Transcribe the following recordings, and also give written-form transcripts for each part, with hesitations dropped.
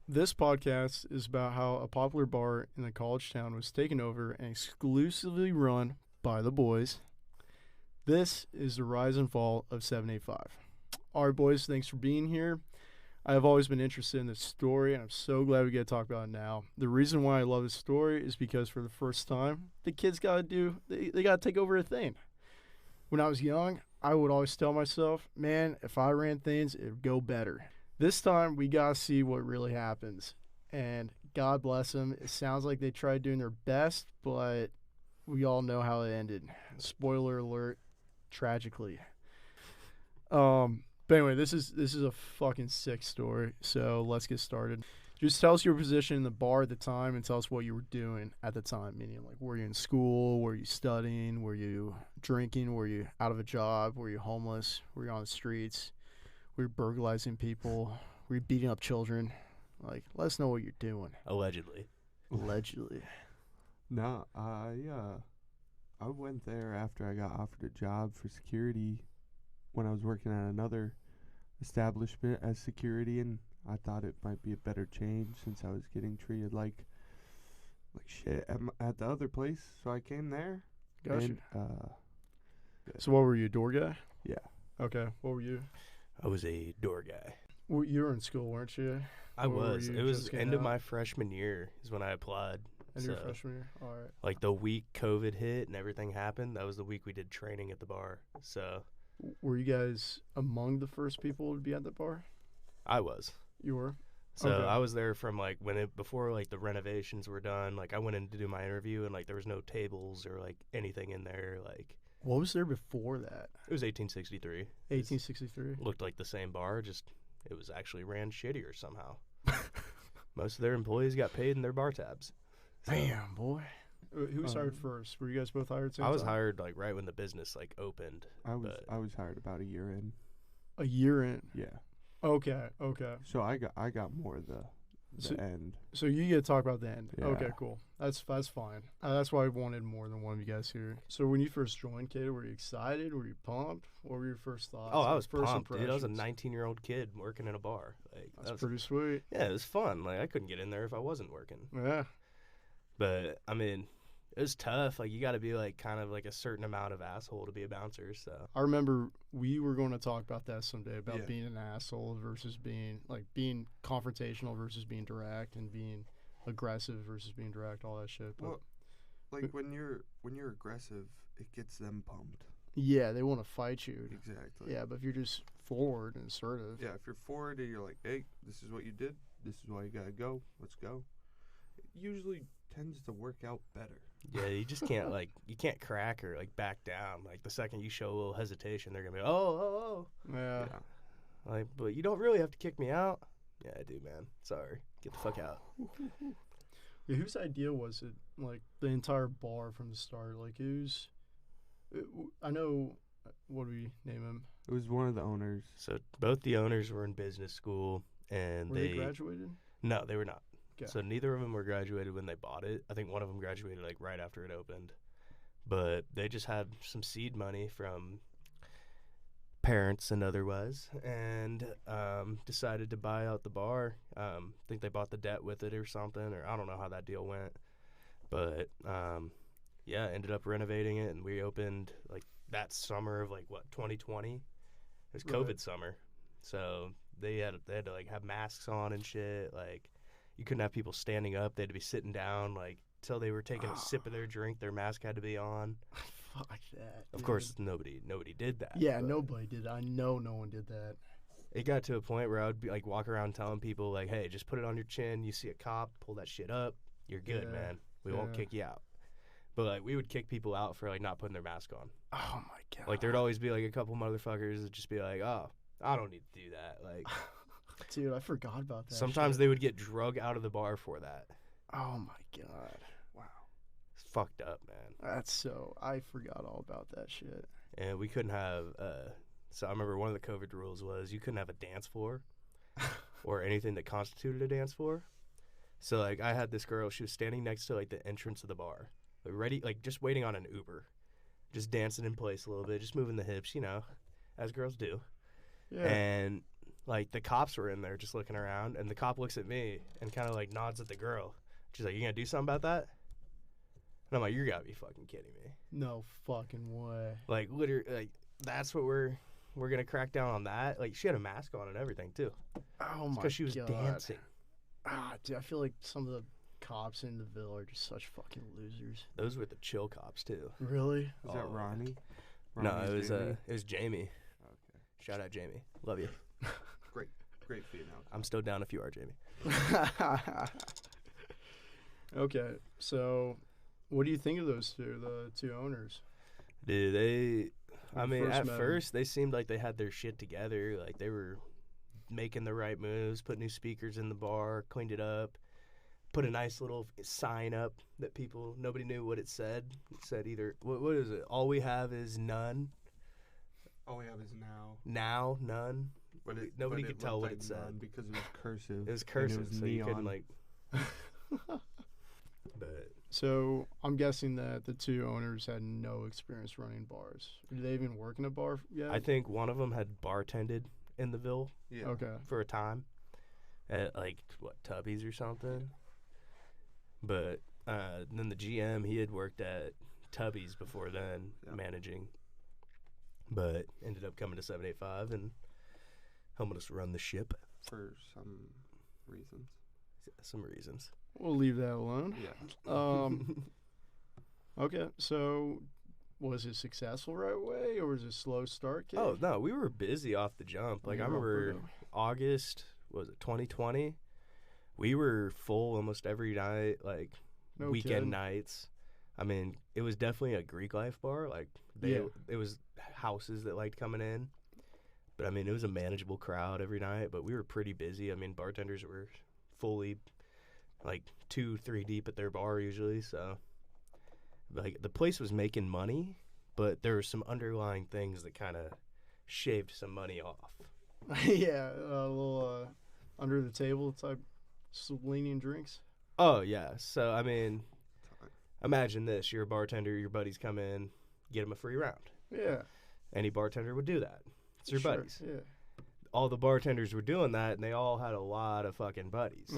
This podcast is about how a popular bar in a college town was taken over and exclusively run by the boys. This is the rise and fall of 785. All right, boys, thanks for being here. I have always been interested in this story, and I'm so glad we get to talk about it now. The reason why I love this story is because for the first time, the kids they got to take over a thing. When I was young, I would always tell myself, man, if I ran things, it would go better. This time, we got to see what really happens. And God bless them. It sounds like they tried doing their best, but we all know how it ended. Spoiler alert, tragically. But anyway, this is a fucking sick story. So let's get started. Just tell us your position in the bar at the time and tell us what you were doing at the time. Meaning, like, were you in school? Were you studying? Were you drinking? Were you out of a job? Were you homeless? Were you on the streets? Were you burglarizing people? Were you beating up children? Like, let us know what you're doing. Allegedly. Allegedly. No, I went there after I got offered a job for security when I was working at another establishment as security, and I thought it might be a better change since I was getting treated like shit at the other place. So I came there. Gotcha. And, So what were you, a door guy? yeah. Okay. What were you? I was a door guy. Well, you were in school, weren't you? I Or were was. you It was just getting end of out? my freshman year is when I applied. And your So, freshman year? All right. like the week COVID hit and everything happened, that was the week we did training at the bar. So Were you guys among the first people to be at the bar? I was. You were? So Okay. I was there from like before like the renovations were done. Like I went in to do my interview and like there was no tables or like anything in there. Like What was there before that? it was 1863. 1863? Looked like the same bar, just it was actually ran shittier somehow. Most of their employees got paid in their bar tabs. So, Damn, boy. Who was hired first? Were you guys both hired at the same I was time? hired like right when the business like opened. I was But- I was hired about a year in. A year in. Yeah. Okay. So I got more of the So- end. So you get to talk about the end. Yeah. Okay, cool. That's fine. That's why I wanted more than one of you guys here. So when you first joined, Kato, were you excited? Were you pumped? What were your first thoughts? Oh, I Like, was first pumped, dude. I was a impressions? 19-year-old kid working in a bar. Like That's that was, pretty sweet. yeah, it was fun. Like I couldn't get in there if I wasn't working. Yeah. But I mean, it was tough. Like you got to be like kind of like a certain amount of asshole to be a bouncer. So I remember we were going to talk about that someday about Yeah. being an asshole versus being confrontational versus being direct and being aggressive versus being direct, all that shit. But Well, like when you're aggressive, it gets them pumped. yeah, they want to fight you. Exactly. Yeah, but if you're just forward and assertive, Yeah, if you're forward and you're like, hey, this is what you did, this is why you gotta go, let's go. It usually tends to work out better. yeah, you just can't like you can't crack or like back down. Like the second you show a little hesitation, they're gonna be oh. yeah. Like, but you don't really have to kick me out. Yeah, I do, man. Sorry, get the fuck out. Yeah, whose idea was it? Like the entire bar from the start. Like who's? I know. What do we name him? It was one of the owners. So both the owners were in business school, and Were they graduated? no, they were not. 'Kay. So neither of them were graduated when they bought it. I think one of them graduated like right after it opened, but they just had some seed money from parents and otherwise, and decided to buy out the bar. I think they bought the debt with it or something, or I don't know how that deal went, but yeah, ended up renovating it, and we opened like that summer of like what 2020. It was COVID Right. summer, so they had to like have masks on and shit. Like you couldn't have people standing up; they had to be sitting down. Like till they were taking a sip of their drink, their mask had to be on. Fuck that. Of dude. course, nobody did that. Yeah, but nobody did. I know no one did that. It got to a point where I would be like walk around telling people like, "Hey, just put it on your chin. You see a cop, pull that shit up. You're good, Yeah, man. We won't yeah. kick you out." But like we would kick people out for like not putting their mask on. Oh my god. Like there'd always be like a couple motherfuckers that just be like, "Oh, I don't need to do that." Like Dude, I forgot about that. sometimes shit. they would get drug out of the bar for that. Oh my god. Wow. It's fucked up, man. That's so. I forgot all about that shit. And we couldn't have. So I remember one of the COVID rules was you couldn't have a dance floor or anything that constituted a dance floor. So like I had this girl, she was standing next to like the entrance of the bar, like ready, like just waiting on an Uber, just dancing in place a little bit, just moving the hips, as girls do. Yeah. And like the cops were in there just looking around, and the cop looks at me and kind of like nods at the girl. She's like, "You gonna do something about that?" And I'm like, "You gotta be fucking kidding me!" No fucking way. Like literally, like that's what we're gonna crack down on that. Like she had a mask on and everything too, Oh my god. because she was dancing. Dude, I feel like some of the cops in the Ville are just such fucking losers. Those were the chill cops too. Really? Is that Oh. Ronnie? No, Ronnie's it Jamie? was Jamie. Okay. Shout out Jamie, love you. Great female. I'm still down if you are, Jamie. Okay, so what do you think of those two, the two owners? Dude, I When mean, first at met 'em. first they seemed like they had their shit together. Like they were making the right moves, put new speakers in the bar, cleaned it up, put a nice little sign up that nobody knew what it said. It said either, what is it? All we have is none. All we have is now. Now, none. But Nobody but could tell looked what it said. none because it was cursive. It was and cursive, so you couldn't neon. like. But So I'm guessing that the two owners had no experience running bars. Do they even work in a bar yet? I think one of them had bartended in the Ville Yeah. Okay. for a time at like Tubby's or something. But then the GM, he had worked at Tubby's before then, Yep. managing, but ended up coming to 785 and helping us run the ship. For some reasons. Some reasons. We'll leave that alone. Yeah. Okay, so was it successful right away, or was it a slow start? Kid? Oh no, we were busy off the jump. Like I remember August, was it 2020? We were full almost every night, like No weekend kidding. nights. I mean, it was definitely a Greek life bar. Like Yeah. it was houses that liked coming in. But I mean, it was a manageable crowd every night, but we were pretty busy. I mean, bartenders were fully like 2-3 deep at their bar usually, so like the place was making money, but there were some underlying things that kind of shaved some money off. Yeah, a little under the table type leaning drinks. Oh yeah, so I mean, imagine this: you're a bartender, your buddies come in, get them a free round. Yeah, Any bartender would do that. It's your sure, buddies. Yeah. All the bartenders were doing that, and they all had a lot of fucking buddies.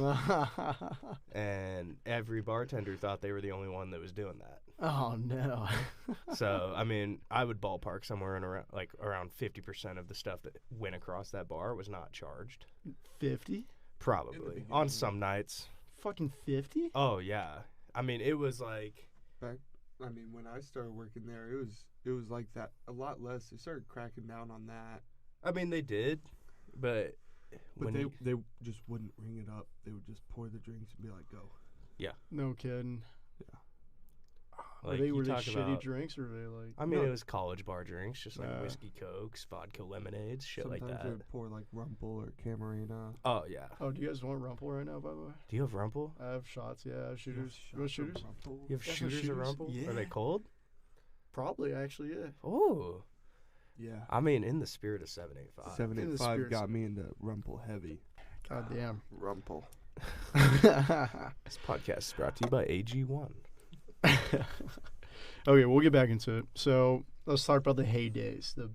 And every bartender thought they were the only one that was doing that. Oh no. So I mean, I would ballpark somewhere in around 50% of the stuff that went across that bar was not charged. 50? Probably on some nights. Fucking 50? Oh yeah, I mean it was like I mean, when I started working there, it was like that. A lot less. They started cracking down on that. I mean they did, but But when they just wouldn't ring it up. They would just pour the drinks and be like, "Go." No kidding. like, were you they talk shitty about- drinks, or were they like? I mean No. it was college bar drinks, just like Yeah. whiskey cokes, vodka lemonades, shit Sometimes like they that. would pour like Rumpel or Camarena. Oh yeah. Oh, do you guys want Rumple right now? By the way, Do you have Rumpel? I have shots. Yeah, I have shooters. You You want have shooters? shots of Rumpel. You have Yeah, some shooters of shooters. Rumpel? Are they Yeah. cold? Probably, actually, yeah. Oh, Yeah. I mean in the spirit of 785. 785 spirit got of- me into Rumpel heavy. God damn. Rumpel. This podcast is brought to you by AG1. Okay, we'll get back into it. So let's talk about the heydays, the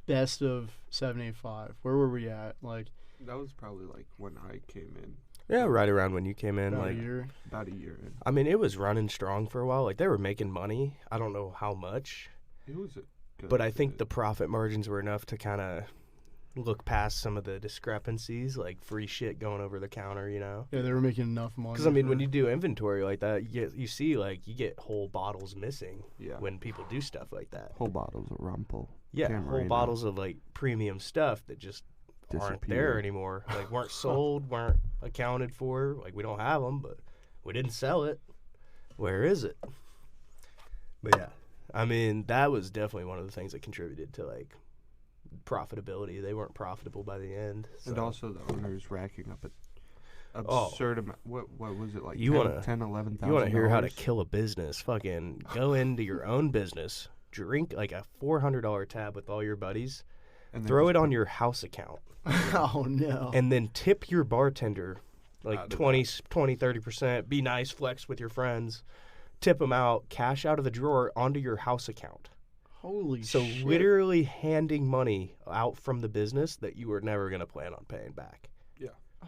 best of 785. Where were we at? Like That was probably like when I came in, Yeah, right around when you came in. about Like, a year. about a year in. I mean, it was running strong for a while. Like, they were making money. I don't know how much, It was a good but I think bit. the profit margins were enough to kind of look past some of the discrepancies, like free shit going over the counter, you know? Yeah, they were making enough money. Because, I mean, for- when you do inventory like that, you see, like, you get whole bottles missing yeah, when people do stuff like that. whole bottles of Rumpel Yeah, whole Camarena. bottles of, like, premium stuff that just aren't there disappeared. anymore. Like, weren't sold, weren't accounted for. Like, we don't have them, but we didn't sell it. Where is it? But yeah, I mean, that was definitely one of the things that contributed to, like, profitability. They weren't profitable by the end. And so- also the owners racking up an Oh. absurd amount. What was it like? You 10, wanna- 10 11,000. you want to hear how to kill a business? Fucking go into your own business, drink like a $400 tab with all your buddies, and then throw just it on put- your house account, Oh no. and then tip your bartender like Out of 20, 30%. Be nice, flex with your friends, tip them out, cash out of the drawer onto your house account. Holy So shit. literally handing money out from the business that you were never going to plan on paying back.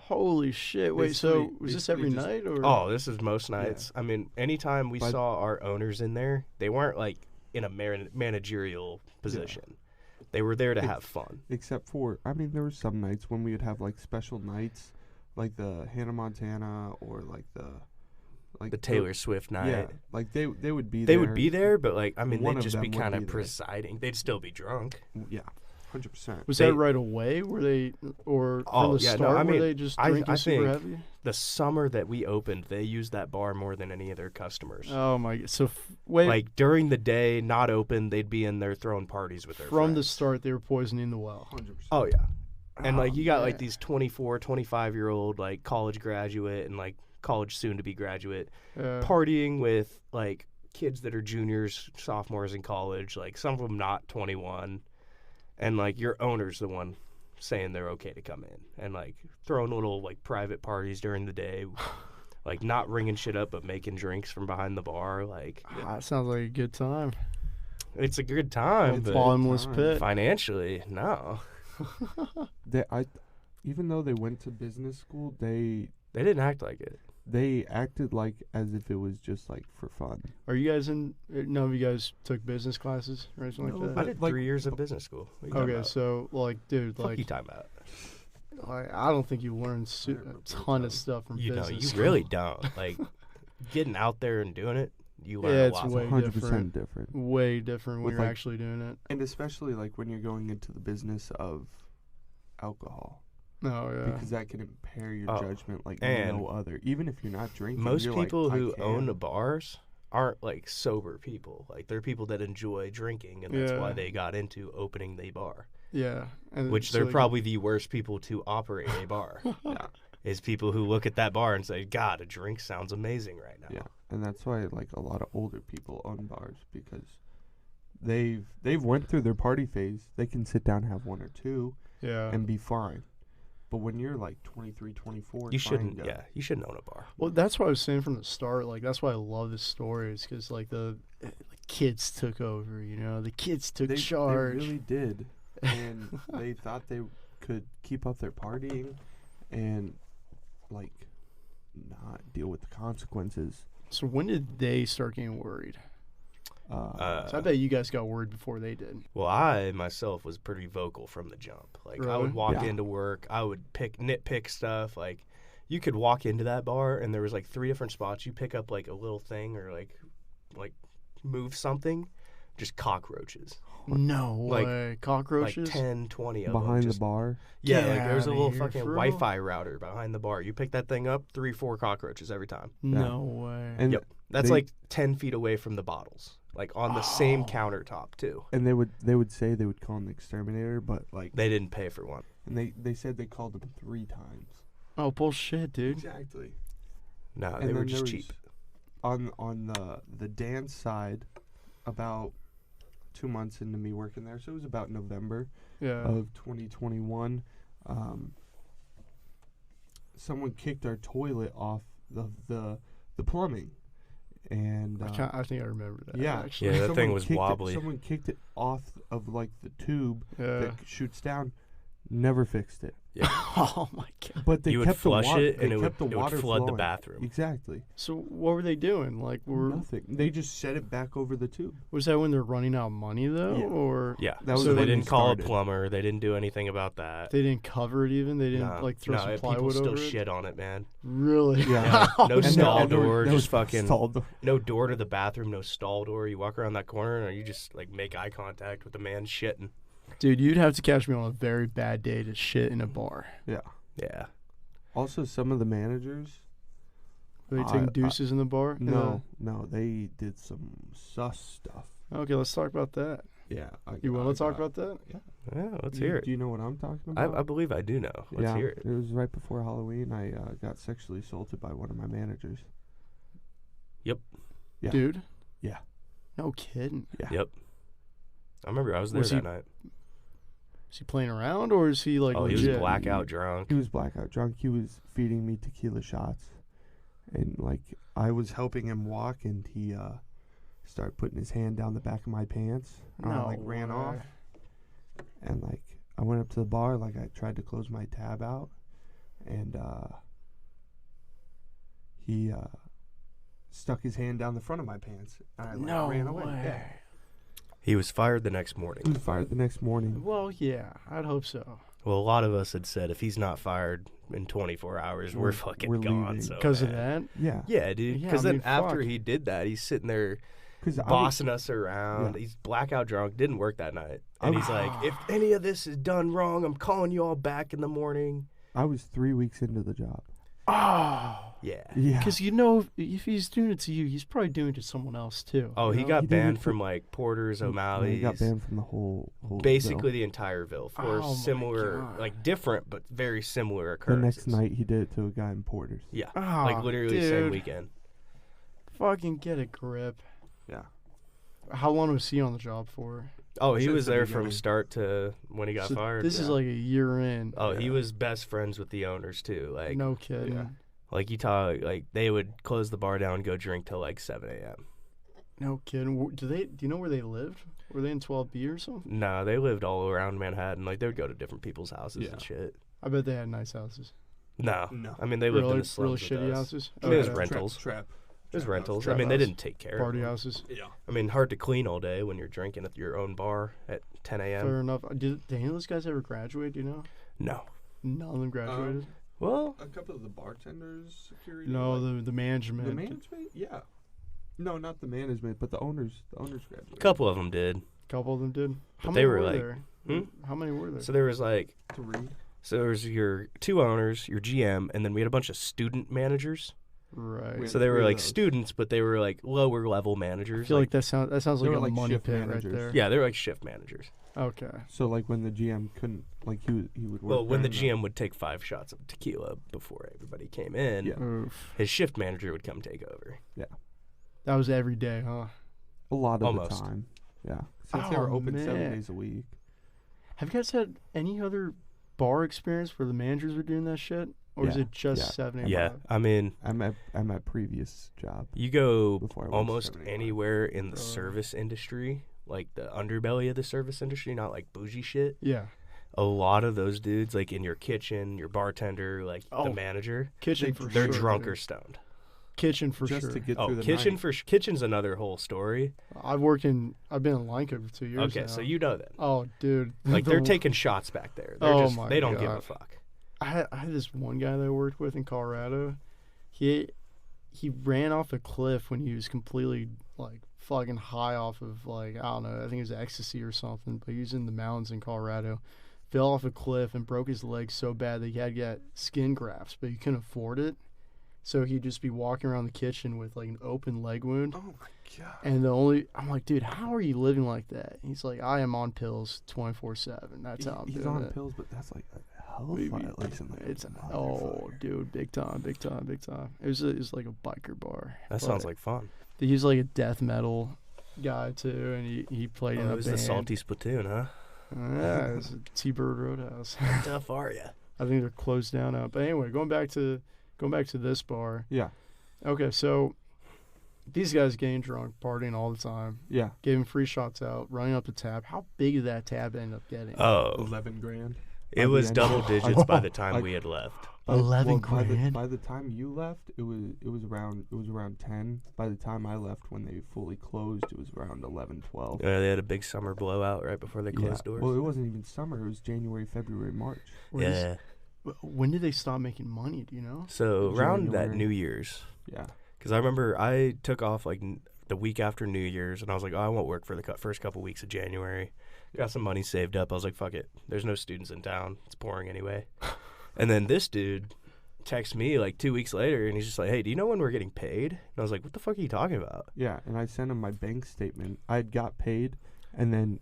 Holy shit. Wait, so Basically- was this basically every just- night or? Oh, this is most nights. I mean, anytime we But- saw our owners in there, they weren't like in a managerial position. They were there to have fun. Except for, I mean, there were some nights when we would have like special nights, like the Hannah Montana or like The Taylor Swift night. Yeah, like they would be They there. would be there, but like I mean, One they'd of just be them would kind be of there. presiding. They'd still be drunk. Yeah, 100%. Was They- that right away? Were they, or Oh, from the yeah, no, start, I were mean, they just I drinking super think- heavy? The summer that we opened, they used that bar more than any of their customers. Oh my! So wait, Like during the day, not open, they'd be in there throwing parties with their from the friends. start, they were poisoning the well. 100%. Oh yeah. And like you got like man. these 24, 25-year-old like college graduate and like college soon to be graduate partying with like kids that are juniors, sophomores in college, like some of them not 21. And like your owner's the one saying they're okay to come in and like throwing little like private parties during the day. Like not ringing shit up but making drinks from behind the bar. Like Ah, that sounds like a good time. it's a good time, It's but Bottomless time. pit. financially, no. Even though they went to business school, They didn't act like it. they acted like as if it was just like for fun. Are you guys in? None of you guys took business classes or anything No, like I that? did like- 3 years of business school. What are you talking Okay, about? so like, dude, Fuck like, you talking about? I don't think you learned a ton of stuff from You know, business. you school. really don't. Like getting out there and doing it, you learn Yeah, a it's lot. way 100% different. way different when With, you're like- actually doing it. And especially like when you're going into the business of alcohol, Oh yeah. because that can impair your Oh, judgment like and no other. Even if you're not drinking, Most you're people like, I who own can. the bars aren't like sober people. Like they're people that enjoy drinking, and that's why Yeah. they got into opening the bar. Yeah. And Which so they're they- probably the worst people to operate a bar. Yeah. Is people who look at that bar and say, "God, a drink sounds amazing right now." Yeah, and that's why like a lot of older people own bars because they've went through their party phase. They can sit down, have one or two, Yeah. and be fine. But when you're like 23, 24, You trying shouldn't. to- Yeah, you shouldn't own a bar. Well, that's what I was saying from the start. Like, that's why I love this story, is because like the kids took over. You know, the kids took They charge. really did, and they thought they could keep up their partying and like not deal with the consequences. So when did they start getting worried? So I bet you guys got worried before they did. Well, I myself was pretty vocal from the jump. Like I Really? would walk Yeah. into work, I would nitpick stuff. Like you could walk into that bar and there was like 3 different spots. You pick up like a little thing or like move something, just cockroaches. No Like- way. Cockroaches? Like 10, 20 of Behind them. the bar. Yeah, Get like there was a outta little here, fucking for real? Wi-Fi router behind the bar. You pick that thing up, 3, 4 cockroaches every time. No way. And Yep. That's They- like 10 feet away from the bottles. Like on the same Oh. countertop too. and they would say they would call an exterminator, but like They didn't pay for one. and they said they called them 3 times. Oh, bullshit, dude. Exactly. No, And they were then just there was- cheap. On the dance side, about 2 months into me working there, so it was about November Yeah. of 2021. Someone kicked our toilet off the plumbing, and I think I remember that. yeah, Actually. Yeah, that thing someone was kicked it- wobbly. someone kicked it off of like the tube Yeah. that shoots down. Never fixed it, Oh my god. but they You would kept flush the water. it and they it kept would the water flood the flowing. bathroom. Exactly. So what were they doing? Like, Nothing. They just set it back over the tube. was that when they're running out of money though, Yeah. or Yeah. That was so they when didn't we call started. a plumber. They didn't do anything about that. they didn't cover it even? They didn't No, like throw no, some people plywood still over shit on it, man. it? Really? Yeah. No And stall there- and there was- door, there just was fucking stall door. no door to the bathroom, no stall door. You walk around that corner and you just like make eye contact with the man shitting. Dude, you'd have to catch me on a very bad day to shit in a bar. Yeah. Yeah. Also, some of the managers. Were they I- taking deuces in the bar? No, they did some sus stuff. Okay, let's talk about that. Yeah. You want to talk about that? Yeah, let's Do you, hear it. do you know what I'm talking I about? believe I do know. Let's yeah, hear it. It was right before Halloween. I got sexually assaulted by one of my managers. Yeah. Dude? Yeah. No kidding. Yeah. Yep. I remember I was there Was he that night. Is he playing around or is he like Oh, he was legit? blackout drunk. He was blackout drunk. He was feeding me tequila shots, and like I was helping him walk, and he started putting his hand down the back of my pants. And I ran off, and I went up to the bar, I tried to close my tab out, and he stuck his hand down the front of my pants. And I ran away. Yeah. He was fired the next He morning. was fired the next morning. Well, yeah, I'd hope so. Well, a lot of us had said if he's not fired in 24 hours, we're fucking we're gone. leaving. So Because of bad. that? Yeah. Yeah, dude. Yeah, Because I then mean, after fuck. he did that, he's sitting there Because bossing us around. Yeah. He's blackout drunk. Didn't work that night. And he's like, Ah. if any of this is done wrong, I'm calling you all back in the morning. I was 3 weeks into the job. Oh. Yeah. Yeah. Because if he's doing it to you, he's probably doing it to someone else too. Oh, you he know? got He did it banned for- from Porter's, O'Malley's. He got banned from the whole Basically the entire Ville for Oh my similar, God. different but very similar The occurrences. next night, he did it to a guy in Porter's. Yeah. Oh, Literally same dude. weekend. Fucking get a grip. Yeah. How long was he on the job for? Oh, he Since was the there from beginning. start to when he got So fired. This is yeah. like a year in. Oh, he Yeah. was best friends with the owners too. No kidding. yeah. You talk, they would close the bar down and go drink till 7 a.m. No kidding. Do you know where they lived? Were they in 12B or something? No, they lived all around Manhattan. They would go to different people's houses Yeah. and shit. I bet they had nice houses. No. No. I mean, they lived in Really, the slums really with shitty us. houses. I mean, it was Okay. rentals. Trap. It was rentals. Trap I mean, they house. didn't take care Party of them. houses. Yeah. I mean, hard to clean all day when you're drinking at your own bar at 10 a.m. Fair enough. Did any of those guys ever graduate? Do you know? No. None of them graduated. Well, A couple of the bartenders, security. No, the management. the management. Yeah. No, not the management, but the owners. The owners a graduated. couple of them did. A couple of them did. How But many they were there? Hmm? How many were there? So there was 3. so there was your 2 owners, your GM, and then we had a bunch of student managers. Right. We So they were 3 of those. students, but they were lower level I managers. feel like that sounds They like were a like money shift pit right managers. there. yeah, they were shift managers. Okay. So when the GM couldn't, he would work. Well, when the there and, GM would take 5 shots of tequila before everybody came in, Yeah. Oof. his shift manager would come take over. That was every day, huh? a lot of Almost. the time. Yeah. Since they were Oh, open 7 man. days a week. Have you guys had any other bar experience where the managers were doing that shit, or is Yeah, it just yeah. 75? Yeah, I mean, At my previous job. you go Before I went to almost 75. anywhere in the Uh. service industry, the underbelly of the service industry, not bougie shit. Yeah. A lot of those dudes, in your kitchen, your bartender, Oh, the manager, Kitchen for they're sure. drunk or dude. stoned. Kitchen for just sure. to get Oh, through the kitchen night. kitchen's another whole story. I've been in line cook for 2 years Okay, now. so you know that. Oh, dude. They're The- taking shots back there. Oh my They don't give a God. fuck. I had this one guy that I worked with in Colorado. He ran off a cliff when he was completely fucking high off of I don't know, I think it was ecstasy or something, but he was in the mountains in Colorado. Fell off a cliff and broke his leg so bad that he had to get skin grafts, but he couldn't afford it. So he'd just be walking around the kitchen with an open leg wound. Oh my god. And I'm like, dude, how are you living like that? He's like, I am on pills 24/7. That's how I'm He's doing on it. pills, but that's a hell of Maybe- a violation. It's dude, big time. It was like a biker bar. That sounds like fun. He's like a death metal guy too, and he played in Oh, a it was band. the Salty Splatoon, huh? Yeah, it's a T-Bird Roadhouse. How tough are you? I think they're closed down now. But anyway, going back to this bar. Yeah. Okay, so these guys getting drunk, partying all the time, Yeah. giving free shots out, running up the tab. How big did that tab end up getting? Oh, 11 grand. it by the was end. double digits by the I- time we had left. 11 By grand? the time you left, it was around 10. By the time I left, when they fully closed, it was around 11, 12. They had a big summer blowout right before they closed doors. Well, it wasn't even summer. It was January, February, March. Were these- Yeah. When did they stop making money? Do you know? So around that January. New Year's, Yeah. because I remember I took off the week after New Year's, and I was like, oh, I won't work for the first couple weeks of January. Got some money saved up. I was like, fuck it. There's no students in town. It's pouring anyway. And then this dude texts me 2 weeks later, and he's just like, hey, do you know when we're getting paid? And I was like, what the fuck are you talking about? Yeah, and I sent him my bank statement. I had got paid, and then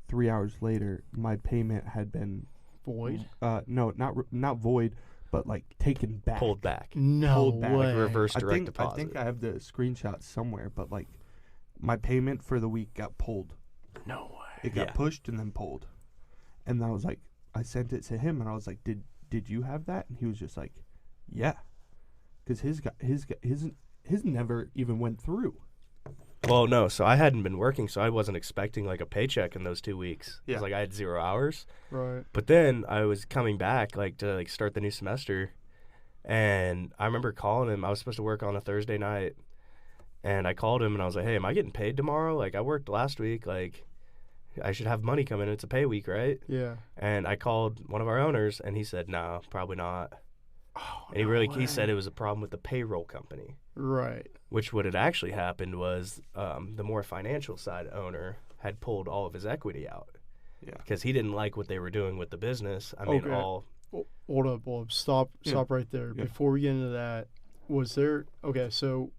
3 hours later, my payment had been Void? no, not void, but taken back. Pulled back. No Pulled back, way. Reverse I direct think deposit. I think I have the screenshot somewhere, but my payment for the week got pulled. No way. It got Yeah. pushed and then pulled. And I was like, I sent it to him, and I was like, did you have that? And he was just like, yeah, because his never even went through. Well, no. So I hadn't been working, so I wasn't expecting like a paycheck in those 2 weeks. Yeah. It's like I had 0 hours. Right. But then I was coming back like to like start the new semester, and I remember calling him. I was supposed to work on a Thursday night, and I called him and I was like, "Hey, am I getting paid tomorrow? Like I worked last week. Like I should have money coming. It's a pay week, right?" Yeah. And I called one of our owners, and he said, "No, probably not." Oh, And he said it was a problem with the payroll company. Right. Which what had actually happened was the more financial side owner had pulled all of his equity out. Yeah. Because he didn't like what they were doing with the business. I mean, Okay. all Hold up. Stop right there. Yeah. Before we get into that, was there so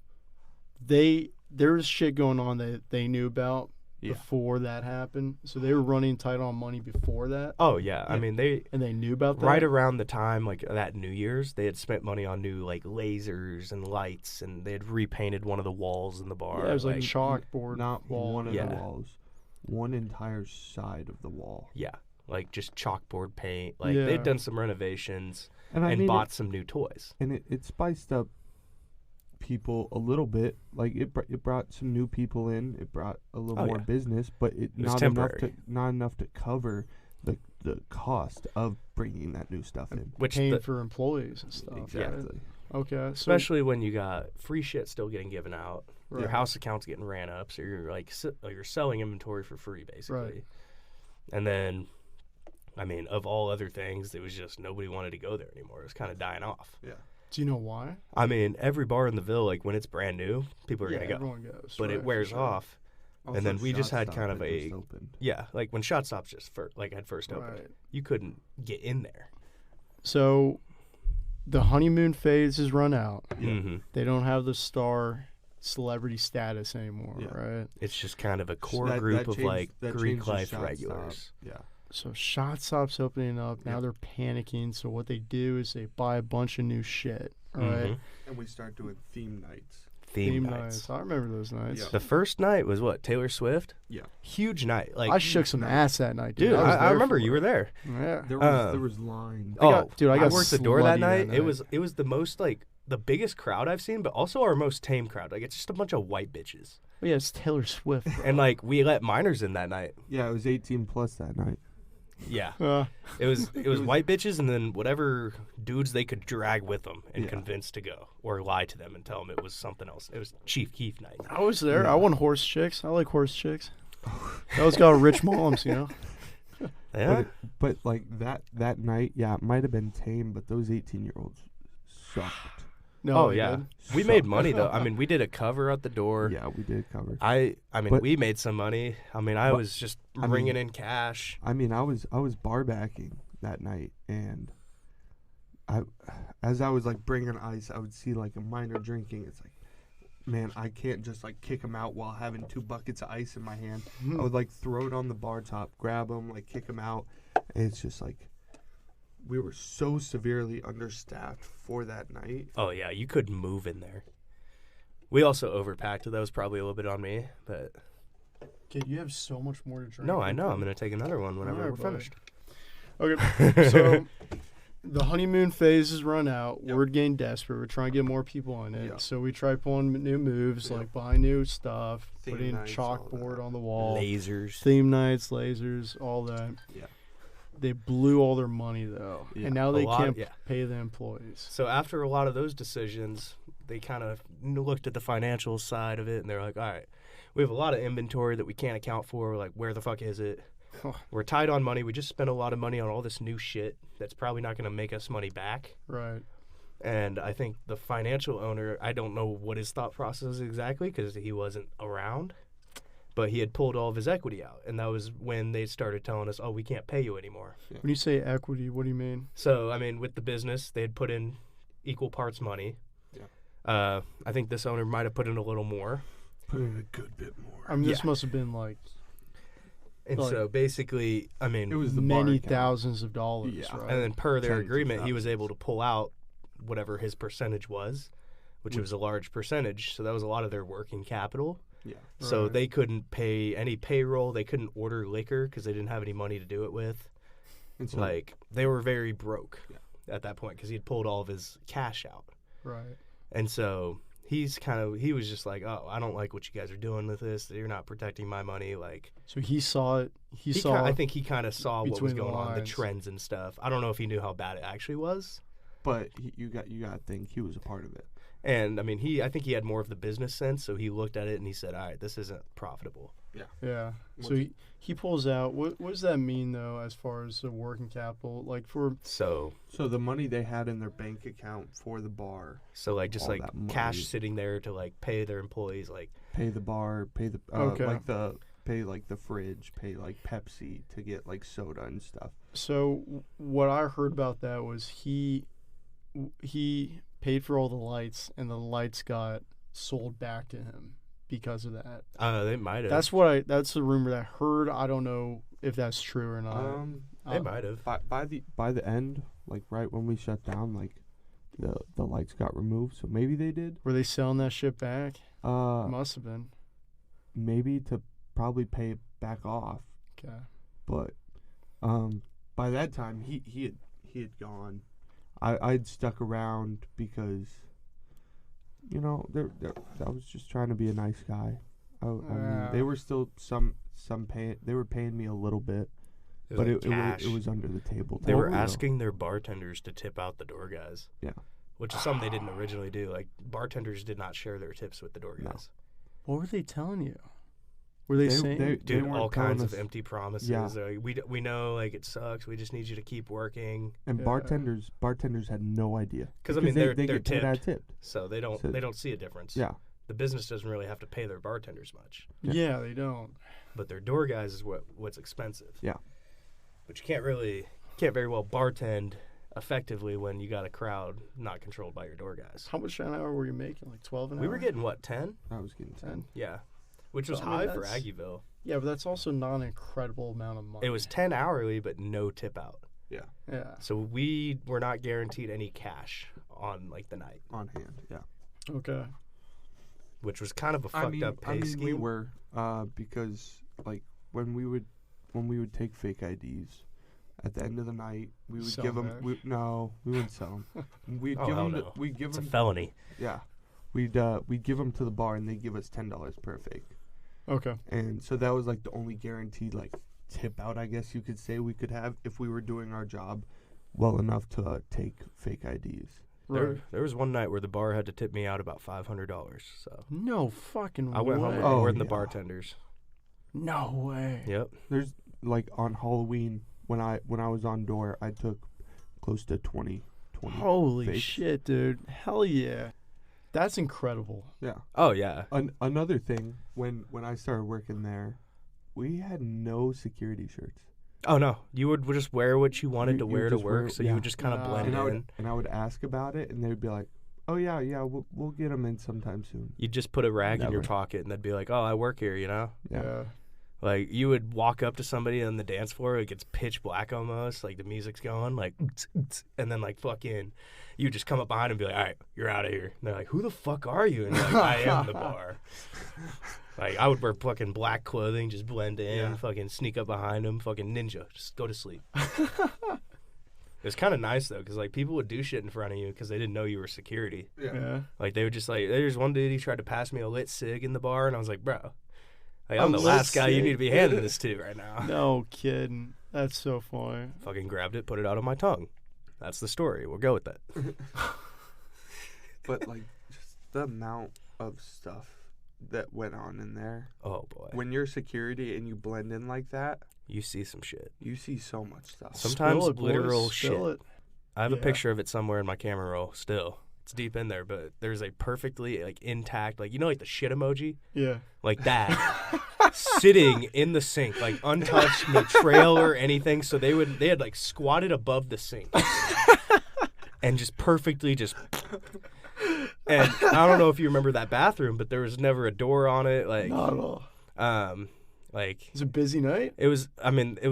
there was shit going on that they knew about Yeah. before that happened. So they were running tight on money before that, Oh yeah, I mean and they knew about that. right around the time like that New Year's, they had spent money on new like lasers and lights, and they had repainted one of the walls in the bar. Yeah, it was like chalkboard Not wall. one of Yeah. the walls. One entire side of the wall. yeah, like just chalkboard paint. Like Yeah. they'd done some renovations And I and mean, bought some new toys. it spiced up people a little bit. Like it brought some new people in. It brought a little Oh, more yeah. business, but was not temporary. enough to cover the cost of bringing that new stuff in. Which paying the, for employees and stuff. Exactly. Right? Okay. So especially when you got free shit still getting given out, Right. your house account's getting ran up, so you're like you're selling inventory for free basically. Right. And then, I mean, of all other things, it was just nobody wanted to go there anymore. It was kind of dying off. do you know why? I mean, every bar in the Ville, like when it's brand new, people are Yeah, gonna go, everyone goes. but right, it for wears sure. off. And then we just Shot had Stop kind of had just a- opened. Yeah, like when Shot Stop's just had first opened, Right. you couldn't get in there. So the honeymoon phase has run out. Yeah. hmm They don't have the star celebrity status anymore, Yeah. right? It's just kind of a core That- group that of changed- like that Greek changed to life Shot Stop. regulars. Yeah. So Shot Stop's opening up. Now Yeah. they're panicking. So what they do is they buy a bunch of new shit, right? Mhm. And we start doing theme nights. Theme nights. I remember those nights. Yeah. The first night was what, Taylor Swift? Yeah. Huge night. Like I shook some ass that night, dude. dude, I, was I there remember for you it. were there. Yeah. There was line. I got- dude, I got worked the door that slutty night. that It night. was the most like the biggest crowd I've seen, but also our most tame crowd. Like it's just a bunch of white bitches. Oh, yeah, it's Taylor Swift. bro. And like we let minors in that night. Yeah, it was 18 plus that night. Yeah. Uh, It was white bitches and then whatever dudes they could drag with them and Yeah. convince to go or lie to them and tell them it was something else. It was Chief Keef night. I was there. Yeah. I want horse chicks. I like horse chicks. Those got rich moms, you know. Yeah. But like that night, yeah, it might have been tame, but those 18-year-olds sucked. No, Oh they yeah. did. We made money though. I mean, we did a cover at the door. Yeah, we did cover. I mean, But- we made some money. I mean, I But- was just I mean- bringing in cash. I mean, I was bar backing that night, and as I was like bringing ice, I would see like a minor drinking. It's like, man, I can't just like kick him out while having 2 buckets of ice in my hand. I would like throw it on the bar top, grab him, like kick him out. And it's just like we were so severely understaffed for that night. Oh yeah, you couldn't move in there. We also overpacked. That was probably a little bit on me, but Kid, you have so much more to drink. no, I know. I'm gonna take another one whenever Alright, we're buddy. finished. Okay, so the honeymoon phase has run out. Yep. We're getting desperate. We're trying to get more people in it. Yeah. So we try pulling new moves, Yep. like buying new stuff, Theme putting nights, all chalkboard that. on the wall, Lasers. theme nights, lasers, all that. Yeah. They blew all their money though, Yeah. and now A they lot, can't yeah. pay the employees. So after a lot of those decisions, they kind of looked at the financial side of it, and they're like, "All right, we have a lot of inventory that we can't account for. Like, where the fuck is it? We're tight on money. We just spent a lot of money on all this new shit that's probably not going to make us money back." Right. And I think the financial owner, I don't know what his thought process is exactly because he wasn't around, but he had pulled all of his equity out, and that was when they started telling us, "Oh, we can't pay you anymore." When you say equity, what do you mean? So, I mean, with the business, they had put in equal parts money. Yeah. I think this owner might have put in a little more. Put in a good bit more. I mean, this Yeah. must have been like And Like- so basically, I mean, It was the bar many account. thousands of dollars, Yeah. right? and then per their Tens of agreement, he was thousands. able to pull out whatever his percentage was, which was a large percentage. So that was a lot of their working capital. Yeah. So Right. they couldn't pay any payroll. They couldn't order liquor because they didn't have any money to do it with. And so Like, they were very broke Yeah. at that point because he had pulled all of his cash out. Right. And so he was just like, oh, I don't like what you guys are doing with this. You're not protecting my money. Like, So he saw it. I think he kind of saw what was between the going on, the lines. trends and stuff. I don't know if he knew how bad it actually was. But you got to think he was a part of it. And I mean, I think he had more of the business sense, so he looked at it and he said, all right, this isn't profitable. Yeah. So he pulls out. What does that mean though, as far as the working capital? Like for So the money they had in their bank account for the bar, like just all like that money. cash sitting there to like pay their employees, like pay the bar, pay the Okay. pay like the fridge, pay like Pepsi to get like soda and stuff. So what I heard about that was he paid for all the lights, and the lights got sold back to him because of that. they might have. That's the rumor that I heard. I don't know if that's true or not. They might have. By the end, like right when we shut down, like the lights got removed. So maybe they did. Were they selling that shit back? Must have been. Maybe to probably pay it back off. Okay. But by that time he had gone. I'd stuck around because, you know, I was just trying to be a nice guy. I mean, they were still some paying. They were paying me a little bit, but like cash. it was under the table. They were though. asking their bartenders to tip out the door guys. Yeah. Which is something they didn't originally do. Like, bartenders did not share their tips with the door No. guys. What were they telling you? Were they saying? they Dude, weren't all telling kinds of us- empty promises. Yeah. They're like, we know, like, it sucks. We just need you to keep working. And Yeah. bartenders had no idea. Because, I mean, they're get paid out tipped. tipped. So they don't So- see a difference. Yeah. The business doesn't really have to pay their bartenders much. Yeah, they don't. But their door guys is what's expensive. Yeah. But you can't very well bartend effectively when you got a crowd not controlled by your door guys. How much an hour were you making? Like 12 an hour? We were getting, what, 10? I was getting 10. 10. Yeah. Which was So, I mean, high for that's- Aggieville. Yeah, but that's also not an incredible amount of money. It was 10 hourly, but no tip out. Yeah. So we were not guaranteed any cash on, like, the night, On hand. Yeah. Okay. which was kind of a fucked up pay scheme. we were because like when we would take fake IDs at the end of the night, we would Sell give them. back? We wouldn't sell them. We'd Oh, give hell them. no. We'd give It's a them. felony. Yeah. We'd give them to the bar and they'd give us $10 per fake. Okay. And so that was like the only guaranteed like tip out, I guess you could say, we could have if we were doing our job well enough to take fake IDs. Right. There was one night where the bar had to tip me out about $500. So No fucking I went home way. with Oh, more than the yeah. bartenders. No way. Yep. There's like on Halloween when I was on door, I took close to 20 Holy fakes. shit, dude. Hell yeah. That's incredible. Yeah. Oh yeah. Another thing, when I started working there, we had no security shirts. Oh no, you would just wear what you wanted You- to you wear to just work, wear- so yeah. you would just kind of blend And in. I would ask about it, and they'd be like, "Oh yeah, we'll get them in sometime soon." You'd just put a rag in your Never. pocket, and they'd be like, "Oh, I work here," you know. Yeah. Like you would walk up to somebody on the dance floor, it gets pitch black almost, like the music's going, like, and then like fucking, you just come up behind and be like, "All right, you're out of here." And they're like, "Who the fuck are you?" And you're like, "I am the bar." Like I would wear fucking black clothing, just blend in, Yeah. fucking sneak up behind them, fucking ninja, just go to sleep. It was kind of nice though, because like people would do shit in front of you because they didn't know you were security. Yeah. Like they would just like, there's one dude, he tried to pass me a lit cig in the bar, and I was like, bro, like I'm A the lit last guy you cig? need to be handing this to right now. No kidding. That's so funny. Fucking grabbed it, put it out on my tongue. That's the story. We'll go with that. But like just the amount of stuff that went on in there. Oh boy, When you're security and you blend in like that, you see some shit. you see so much stuff. Sometimes Spill it, boys. literal Spill shit. it. I have a Yeah. picture of it somewhere in my camera roll still. It's deep in there, but there's a perfectly like intact, like, you know, like the shit emoji? Yeah. Like that. Sitting in the sink, like untouched, no trail or anything. So they had like squatted above the sink. And just perfectly just. And I don't know if you remember that bathroom, but there was never a door on it. Like, Not at all. like It's a busy night. it was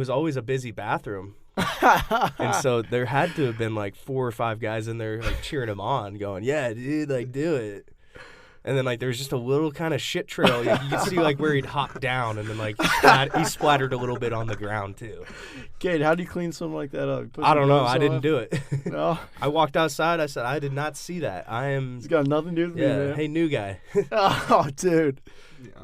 always a busy bathroom. And so there had to have been like 4 or 5 guys in there like cheering him on, going, "Yeah, dude, like do it." And then, like, there was just a little kind of shit trail. You could see, like, where he'd hop down, and then, like, he splattered a little bit on the ground, too. Kate, how do you clean something like that up? You put I some don't know. gloves I didn't on? do it. No, I walked outside. I said, I did not see that. I am, it's got nothing to do with me, yeah, man. hey, new guy. Oh, dude. Yeah.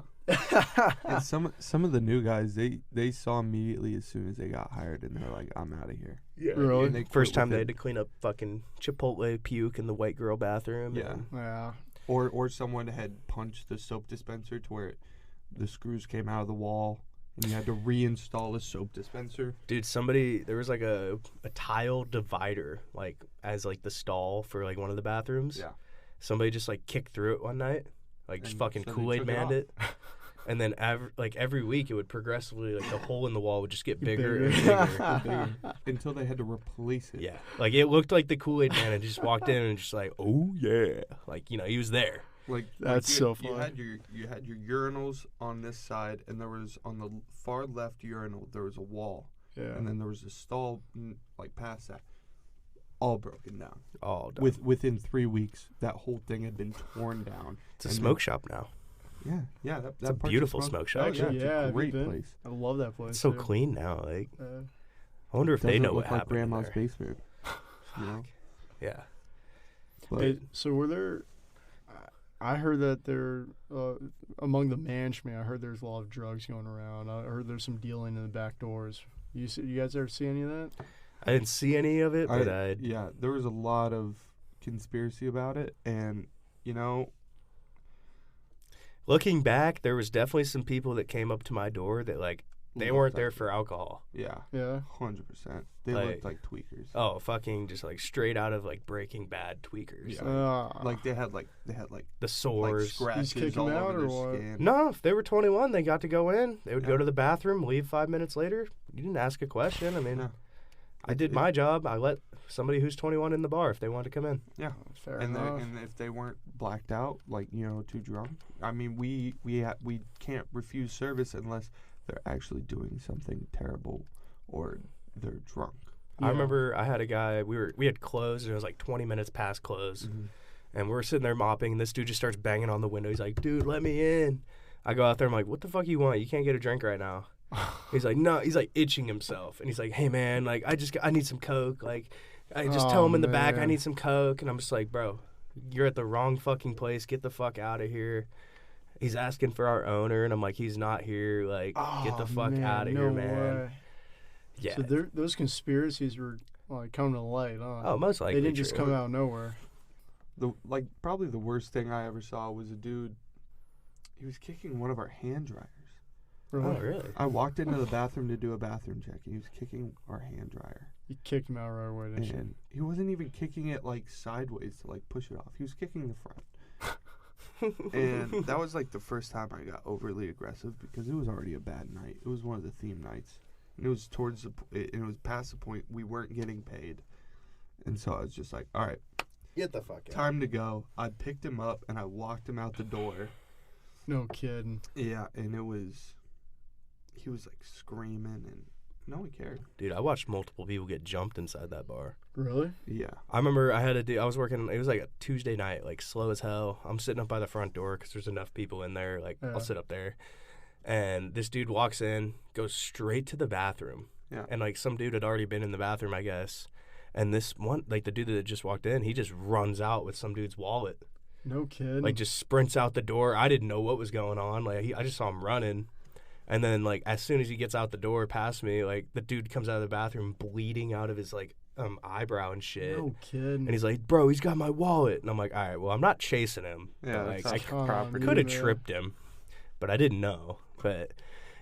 And some of the new guys, they saw immediately as soon as they got hired, and they're like, I'm out of here. Yeah. Really? And they quit First time they within- had to clean up fucking Chipotle puke in the white girl bathroom. Yeah. and- Yeah. Or someone had punched the soap dispenser to where the screws came out of the wall, and you had to reinstall a soap dispenser. Dude, there was like a tile divider, like, as, like, the stall for, like, one of the bathrooms. Yeah. Somebody just, like, kicked through it one night. Like, just And fucking so they Kool-Aid took it manned off. it. And then, every week, it would progressively, like, the hole in the wall would just get bigger Bigger. and bigger. Bigger, until they had to replace it. Yeah. Like, it looked like the Kool-Aid man and just walked in and just like, oh, yeah. Like, you know, he was there. Like That's you, so You fun. had your urinals on this side, and there was on the far left urinal there was a wall, Yeah. and then there was a stall like past that, all broken down. All done. Within 3 weeks, that whole thing had been torn down. It's a and smoke shop now. Yeah. That It's a part's beautiful smoke shop. Actually, it's yeah, a have you great been? place. I love that place. It's so too. clean now. Like, Uh, I wonder if they Doesn't know what look like happened in grandma's there. basement. You know, Yeah. but hey, so were there? I heard that there, among the management, I heard there's a lot of drugs going around. I heard there's some dealing in the back doors. You guys ever see any of that? I didn't see any of it, but yeah, there was a lot of conspiracy about it, and you know, looking back, there was definitely some people that came up to my door that, like, they looked weren't like there it. for alcohol. Yeah, Yeah. 100%. They Like- looked like tweakers. Oh, fucking just, like, straight out of, like, Breaking Bad tweakers. Yeah. Like they had like The sores. scratches kick 'em all out over or their what? skin. No, if they were 21, they got to go in. They would Yeah. go to the bathroom, leave 5 minutes later. You didn't ask a question. I mean, Yeah. I did my job. I let somebody who's 21 in the bar if they wanted to come in. Fair And enough. and if they weren't blacked out, like too drunk, I mean, we can't refuse service unless they're actually doing something terrible or they're drunk. I Yeah. remember I had a guy. We had closed, and it was like 20 minutes past close, and we're sitting there mopping, and this dude just starts banging on the window. He's like, "Dude, let me in." I go out there. I'm like, "What the fuck you want? You can't get a drink right now." He's like, "No." He's like itching himself, and he's like, "Hey man, like I need some Coke. Like, I just tell Oh, him in the back I man. need some Coke." And I'm just like, "Bro, you're at the wrong fucking place. Get the fuck out of here." He's asking for our owner, and I'm like, "He's not here. Like, get the Oh, fuck man, out of no here, man." way. Yeah. So those conspiracies were like coming to light, huh? Oh, most likely. they didn't just true. come out of nowhere. Probably the worst thing I ever saw was a dude. He was kicking one of our hand dryers. Oh, really? I walked into the bathroom to do a bathroom check, and he was kicking our hand dryer. You kicked him out right away, didn't you? And he wasn't even kicking it like sideways to like push it off. He was kicking the front. And that was like the first time I got overly aggressive because it was already a bad night. It was one of the theme nights. And it was it was past the point we weren't getting paid. And so I was just like, all right, Get the fuck out. time to go. I picked him up and I walked him out the door. No kidding. Yeah, and he was like screaming and no one cared. Dude, I watched multiple people get jumped inside that bar. Really? Yeah. I remember I was working, it was like a Tuesday night, like slow as hell. I'm sitting up by the front door because there's enough people in there. Like, Yeah. I'll sit up there. And this dude walks in, goes straight to the bathroom. Yeah. And, like, some dude had already been in the bathroom, I guess. And this one, like, the dude that just walked in, he just runs out with some dude's wallet. No kidding. Like, just sprints out the door. I didn't know what was going on. Like, I just saw him running. And then, like, as soon as he gets out the door past me, like, the dude comes out of the bathroom bleeding out of his, like, eyebrow and shit. No kidding. And he's like, "Bro, he's got my wallet." And I'm like, "All right, well, I'm not chasing him." Yeah, But, like, that's I not property. could have man. tripped him, but I didn't know. But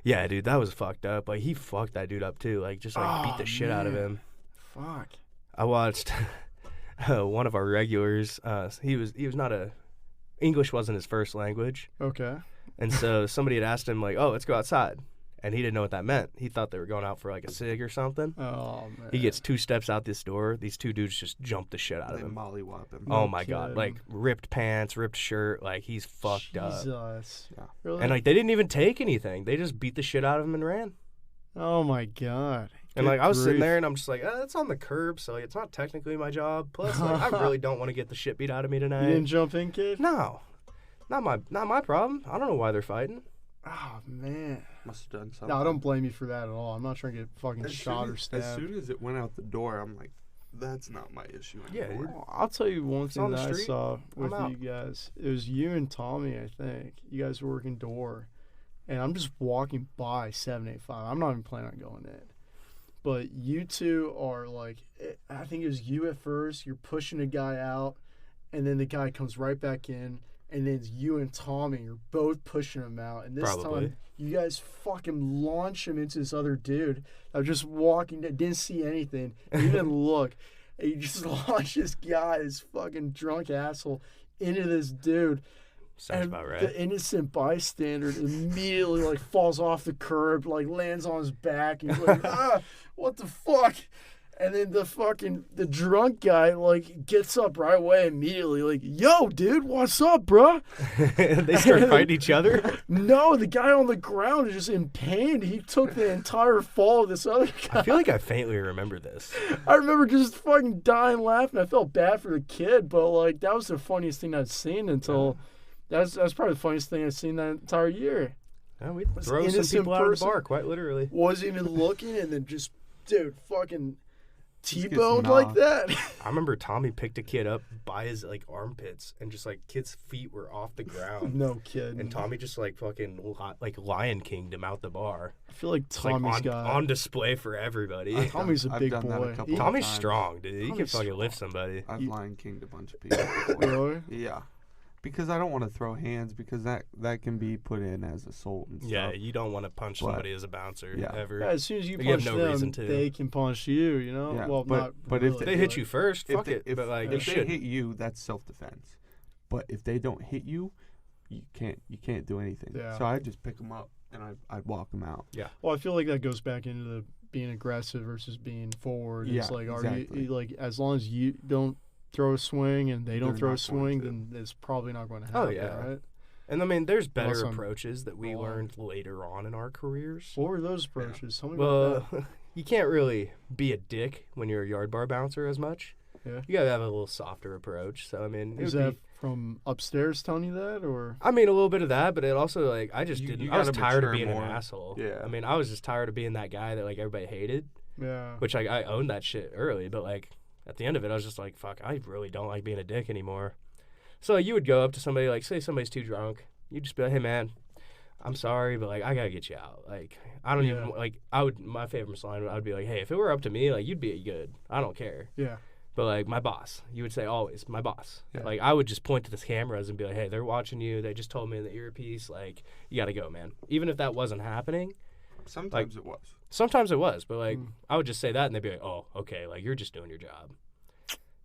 yeah, dude, that was fucked up. Like, he fucked that dude up too. Like, just like beat Oh, the shit out of man. him. Fuck. I watched one of our regulars. He was not English wasn't his first language, Okay. and so somebody had asked him like, "Oh, let's go outside," and he didn't know what that meant. He thought they were going out for like a cig or something. Oh man. He gets 2 steps out this door. These 2 dudes just jump the shit out of They him. mollywop him. No Oh my god, like kidding. ripped pants, ripped shirt, like he's fucked up. Jesus. Yeah. Really? And like they didn't even take anything. They just beat the shit out of him and ran. oh my god. And Good like I was sitting grief. there and I'm just like, it's on the curb, so like, it's not technically my job. Plus, like I really don't want to get the shit beat out of me You tonight. didn't jump in, kid? No. Not my problem. I don't know why they're fighting. Oh man. Must have done something. No, I don't blame you for that at all. I'm not trying to get fucking As shot soon or as- stabbed. As soon as it went out the door, I'm like, that's not my issue Yeah, anymore. Well, I'll tell you one It's thing on the that I street, saw with I'm out. you guys. It was you and Tommy, I think. You guys were working door. And I'm just walking by 785. I'm not even planning on going in. But you two are like, I think it was you at first. You're pushing a guy out. And then the guy comes right back in. And then it's you and Tommy. You're both pushing him out. And this Probably. time, you guys fucking launch him into this other dude. I was just walking, didn't see anything, didn't even look. And you just launch this guy, this fucking drunk asshole, into this dude. Sounds And about right. the innocent bystander immediately like falls off the curb, like lands on his back, and he's like, what the fuck? And then the drunk guy like gets up right away immediately, like, yo, dude, what's up, bruh? They start fighting each other. No, the guy on the ground is just in pain. He took the entire fall of this other guy. I feel like I faintly remember this. I remember just fucking dying laughing. I felt bad for the kid, but like that was the funniest thing I'd seen until that's probably the funniest thing I've seen that entire year. Yeah, we Was throw some innocent people out of the person. bar, quite literally. Wasn't even looking, and then just dude, fucking Just gets T-boned like knocked. that. I remember Tommy picked a kid up by his like armpits, and just like kid's feet were off the ground. No kid. And Tommy just like fucking like Lion Kinged him out the bar. I feel like It's like Tommy's on, got. on display for everybody. Tommy's a I've big done that a boy. couple Tommy's times. strong, dude. He can Tommy's fucking lift somebody. I've You- Lion Kinged a bunch of people before. Really? Yeah. Because I don't want to throw hands because that can be put in as assault and stuff. Yeah, you don't want to punch But- somebody as a bouncer yeah. ever. Yeah, as soon as you You have punch no them, reason to. they can punch you. You know. Yeah, Well, but- not but if really, They hit you first, If fuck they, it. if, But like, if you they should. hit you, that's self-defense. But if they don't hit you, you can't do anything. Yeah. So I just pick them up and I'd walk them out. Well, I feel like that goes back into the being aggressive versus being forward. Yeah, It's like, are exactly. you like as long as you don't throw a swing and they don't They're throw a not going swing, to. then it's probably not going to Oh, happen, yeah. right? And I mean, there's better Unless I'm approaches that we wrong. learned later on in our careers. What were those approaches? Tell me about Well, you can't really be a dick when you're a yard bar bouncer as much. Yeah. You gotta have a little softer approach. So I mean, that. it Is would that be, from upstairs telling you that, or I mean, a little bit of that, but it also like I just You- didn't. you I was gotta tired of mature being more. an asshole. Yeah. I mean, I was just tired of being that guy that like everybody hated. yeah? Which like I owned that shit early, but like at the end of it, I was just like, fuck, I really don't like being a dick anymore. So you would go up to somebody, like say somebody's too drunk, you just be like, hey man, I'm sorry, but like I gotta get you out. Like I don't Yeah. even like my famous line I would be like, hey, if it were up to me, like you'd be good. I don't care. Yeah. But like my boss, you would say always my boss. Yeah. Like I would just point to the cameras and be like, hey, they're watching you. They just told me in the earpiece, like you gotta go, man. Even if that wasn't happening. Sometimes it was. Sometimes it was, but like Mm. I would just say that and they'd be like, oh, okay, like you're just doing your job.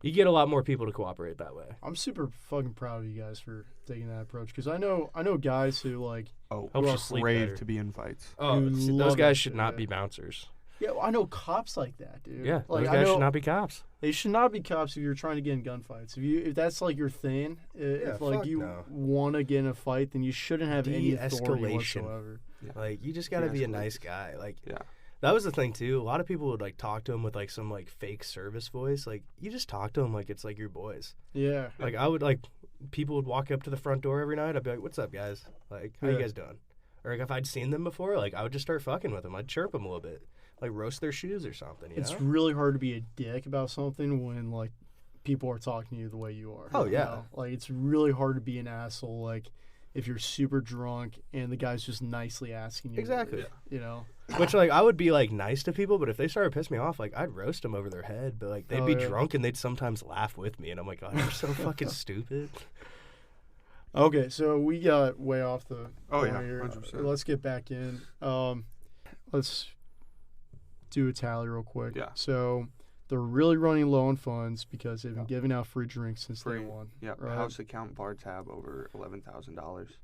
You get a lot more people to cooperate that way. I'm super fucking proud of you guys for taking that approach because I know guys who like Oh, Helps who you sleep crave better. to be in fights. Oh, You see, love those that guys shit, should not yeah. be bouncers. yeah, I know cops like that, dude. Yeah, like those I guys know should not be cops. they should not be cops if you're trying to get in gunfights. If that's like your thing, if like fuck you no. want to get in a fight, then you shouldn't have any authority De-escalation. whatsoever. Like you just gotta be a nice De-escalate. guy. Like Yeah. that was the thing too. A lot of people would like talk to him with like some like fake service voice. Like you just talk to him like it's like your boys. Yeah. Like I would like people would walk up to the front door every night. I'd be like, "What's up, guys? Like, how you Yeah. guys doing?" Or like if I'd seen them before, like I would just start fucking with them. I'd chirp them a little bit, like roast their shoes or something. You It's know? really hard to be a dick about something when like people are talking to you the way you are. Oh, you yeah. know? Like it's really hard to be an asshole like if you're super drunk and the guy's just nicely asking you. Exactly. You know. Which like I would be like nice to people, but if they started to piss me off, like I'd roast them over their head. But like they'd Oh, be yeah. drunk and they'd sometimes laugh with me, and I'm like, "Oh, you're so fucking stupid." Okay, so we got way off the Oh, point yeah, here. 100%. Let's get back in. Let's do a tally real quick. Yeah. So they're really running low on funds because they've been Yeah. giving out free drinks since Free. day one. Yeah. Right. House account bar tab over $11,000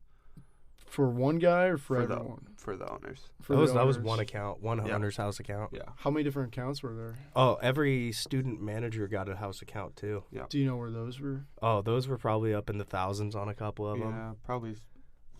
For one guy or for, For the- everyone? for the owners. For That the was owners? one account, one Yeah. owner's house account. Yeah. How many different accounts were there? Oh, every student manager got a house account too. Do you know where those were? Oh, those were probably up in the thousands on a couple of them. Yeah, probably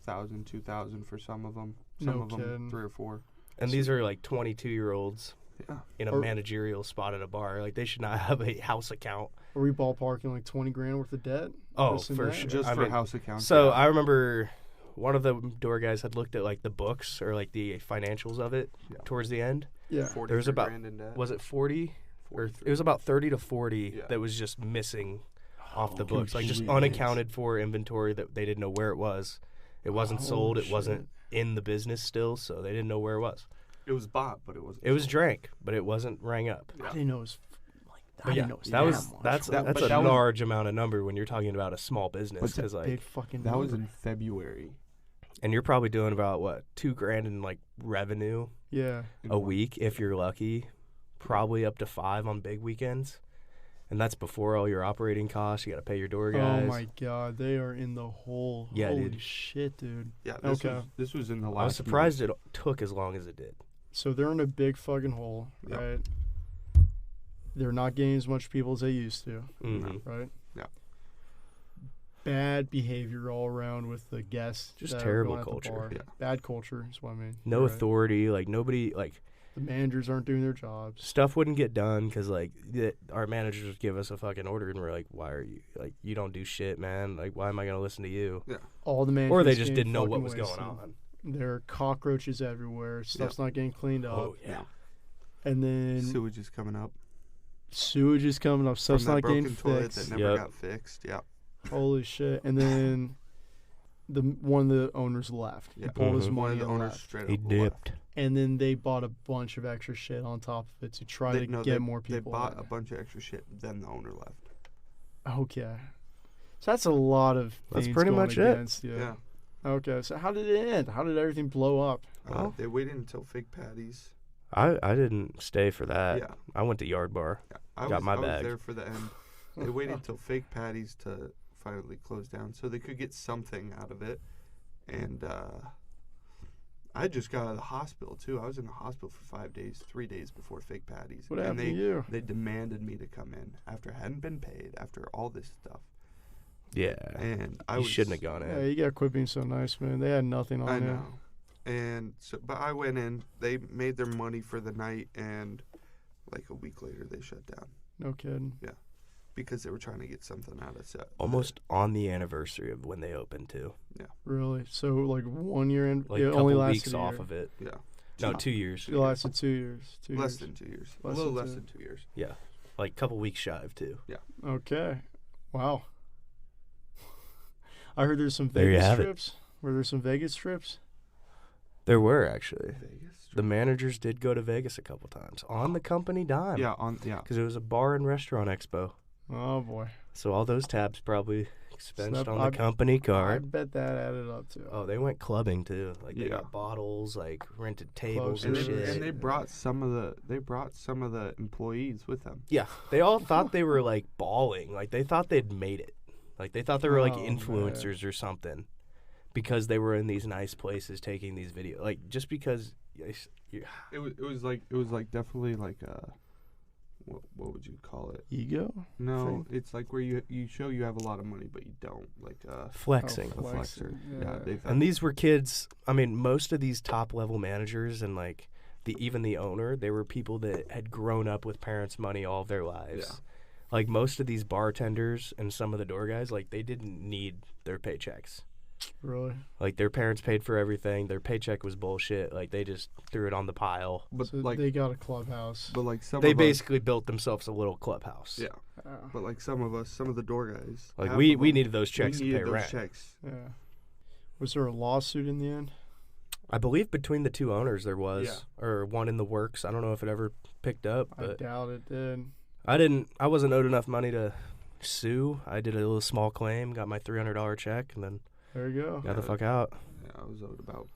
1,000, 2,000 for some of them. Some No of them kidding. 3 or 4. And these are like 22-year-olds Yeah. in a Or- managerial spot at a bar. Like they should not have a house account Are we ballparking like 20 grand worth of debt? Oh, Just in for that? sure. Just I for mean, house accounts. So yeah. I remember one of the door guys had looked at like the books or like the financials of it Yeah. towards the end. Yeah. 43 there was about- grand in debt. Was it 40? Or 43. it was about 30 to 40 Yeah. that was just missing off the Oh, books, like just jeez. unaccounted for inventory that they didn't know where it was. It wasn't sold. It Holy wasn't in the business still, so they didn't know where it was. It was bought, but it wasn't. It was sold. drank, but it wasn't rang up. I didn't know it was like that. I But didn't know it was that was much. that's That- that's but a that was- large amount of number when you're talking about a small business. But Because big like, fucking. That was number. in February. and you're probably doing about what $2,000 in like revenue Yeah. in a one- week if you're lucky, probably up to 5 on big weekends, and that's before all your operating costs. You got to pay your door guys. Oh my god, they are in the hole. Yeah, Holy dude. shit, dude. Yeah. Okay. This was in the last. I was surprised it took as long as it did. So they're in a big fucking hole, Yep. right? They're not getting as much people as they used to, Mm-hmm. right? Yeah. Bad behavior all around with the guests. Just that are terrible going at the culture. bar. Yeah. Bad culture is what I mean. No right? authority, like nobody, like The managers aren't doing their jobs. stuff wouldn't get done because like our managers would give us a fucking order and we're like, why are you like you don't do shit, man? Like why am I gonna listen to you? All the managers. Or they just getting didn't know what fucking was wasted. going on. There are cockroaches everywhere. Stuff's not getting cleaned up. Oh yeah. And then Sewage is coming up. sewage is coming up. From Stuff's that not getting broken toilet fixed. that never Yep. got fixed. Yeah. Holy shit! And then one of the owners left. He Yeah. pulled his Mhm. One money of the and owners left. straight He up left. dipped. And then they bought a bunch of extra shit on top of it to try to get more They people. bought in. a bunch of extra shit. Then the owner left. Okay, so that's a lot of. That's things pretty going much it. against you. Yeah. Okay, so how did it end? How did everything blow up? Well- They waited until fake patties. I didn't stay for that. Yeah. I went to Yard Bar. Yeah. Got my I was bag. there for the end. They waited until fake patties to finally close down so they could get something out of it. And I just got out of the hospital too. I was in the hospital for 5 days, 3 days before fake patties. What and happened to you? they demanded me to come in after I hadn't been paid, after all this stuff. Yeah. And I You was, shouldn't have gone Yeah, in. you gotta quit being so nice, man. They had nothing on I you. know. And so, but I went in. They made their money for the night, and like a week later, they shut down No kidding. because they were trying to get something out of it. Almost on the anniversary of when they opened too. Really? So like 1 year and Like it a couple only lasted weeks a off year. of it. Yeah. No, 2 2 years. It lasted 2 years. 2 Less years. than 2 years. Less a little than less two. than 2 years. Yeah. Like a couple weeks shy of 2. Okay. Wow. I heard there's some There you Vegas have it. trips. Were there some Vegas trips? There were actually. Vegas. The managers did go to Vegas a couple times on the company dime. Yeah. Yeah. Because it was a bar and restaurant expo. Oh boy. So all those tabs probably expensed that- on I- the company I card. bet that added up too. Oh, they went clubbing too. Like they Yeah. got bottles, like rented tables And, and Closer. they, shit. and they brought some of the employees with them. Yeah, they all thought they were like balling. Like they thought they'd made it. Like they thought they were like Oh, man. influencers or something, because they were in these nice places taking these videos. Like just because, It was like definitely like what would you call it? Ego? No, Thing? it's like where you show you have a lot of money but you don't, like flexing. Oh, a flexer. Yeah, they And these were kids. I mean, most of these top level managers and like even the owner, they were people that had grown up with parents' money all of their lives. Yeah. Like most of these bartenders and some of the door guys, like they didn't need their paychecks. Really? Like their parents paid for everything. Their paycheck was bullshit. Like they just threw it on the pile. but So like they got a clubhouse. but like some They of basically built themselves a little clubhouse. us, yeah. But like some of the door guys, Like half we of them, needed those checks we to needed pay those rent. checks. Yeah. Was there a lawsuit in the end? I believe between the two owners there was, Yeah. or one in the works. I don't know if it ever picked up, I but doubt it did. I wasn't owed enough money to sue. I did a little small claim, got my $300 check, and then There you go. got the fuck out. Yeah, I was owed about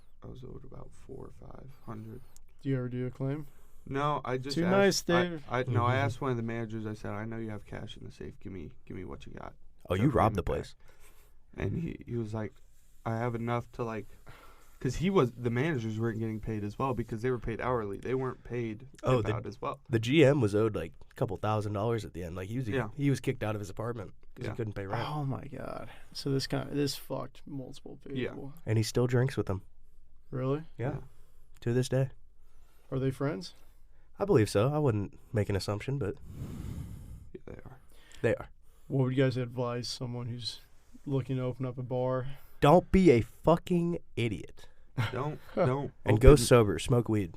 4 or 500. Do you ever do a claim? No, I just Too asked, nice, Dave. I asked one of the managers. I said, I know you have cash in the safe. Give me what you got. Oh, you Never robbed gave the me back. place. And he was like, I have enough to like, because the managers weren't getting paid as well because they were paid hourly. They weren't paid Oh, tip out as well. The GM was owed like a couple $1,000s at the end. Like Yeah. he was kicked out of his apartment because Yeah. he couldn't pay rent, Oh my god. So this fucked multiple people. Yeah. and he still drinks with them. Really? Yeah, to this day. Are they friends? I believe so. I wouldn't make an assumption, but Yeah, they are. They are. What would you guys advise someone who's looking to open up a bar? Don't be a fucking idiot. Don't And go open- sober. Smoke weed.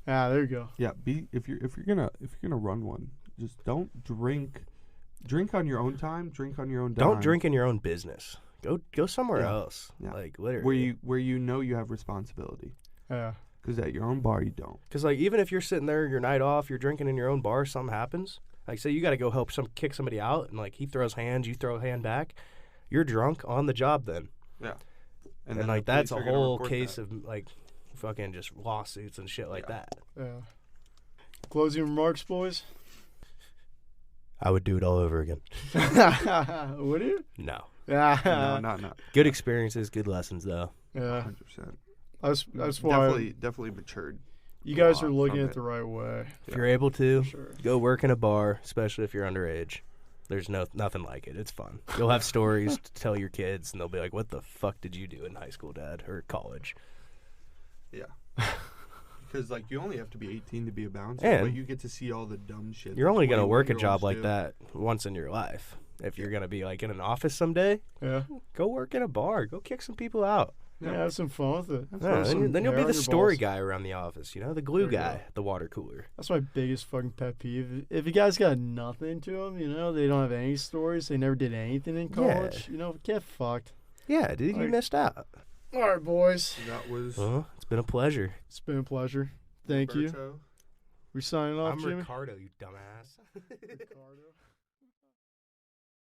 Ah, there you go. Yeah, if you're gonna run one, just don't drink. Drink on your own time. Drink on your own dime. Don't drink in your own business. Go somewhere Yeah. else. Yeah. Like literally. where you know you have responsibility. Yeah. Because at your own bar you don't. Because like even if you're sitting there, your night off, you're drinking in your own bar, something happens. Like say you got to go help kick somebody out, and like he throws hands, you throw a hand back. You're drunk on the job then. Yeah. And then like the that's a police are gonna whole report case that. of like fucking just lawsuits and shit like Yeah. that. Yeah. Closing remarks, boys. I would do it all over again. Would you? No. Yeah. No, not Good experiences, good lessons though. Yeah. 100%. That's why Definitely matured. you guys a are lot looking from at it. the right way. If you're able to, Sure. go work in a bar, especially if you're underage. There's nothing like it. It's fun. You'll have stories to tell your kids, and they'll be like, "What the fuck did you do in high school, Dad, or college?" Yeah. Because like you only have to be 18 to be a bouncer, And but you get to see all the dumb shit. You're that only gonna work a 21-year-olds job like do. that once in your life. If you're gonna be like in an office someday, Yeah. go work in a bar. Go kick some people out. Yeah. Have some fun with it. Yeah, Throw some then you'll be hair the on your story balls. guy around the office. You know, the glue There you guy go. at the water cooler. That's my biggest fucking pet peeve. If you guys got nothing to them, they don't have any stories. They never did anything in Yeah. college. Get fucked. Yeah, dude, you Like- missed out. All right, boys. That was Well, it's been a pleasure. It's been a pleasure. Thank you. Roberto. We signing off, Jimmy. Ricardo, you dumbass. Ricardo.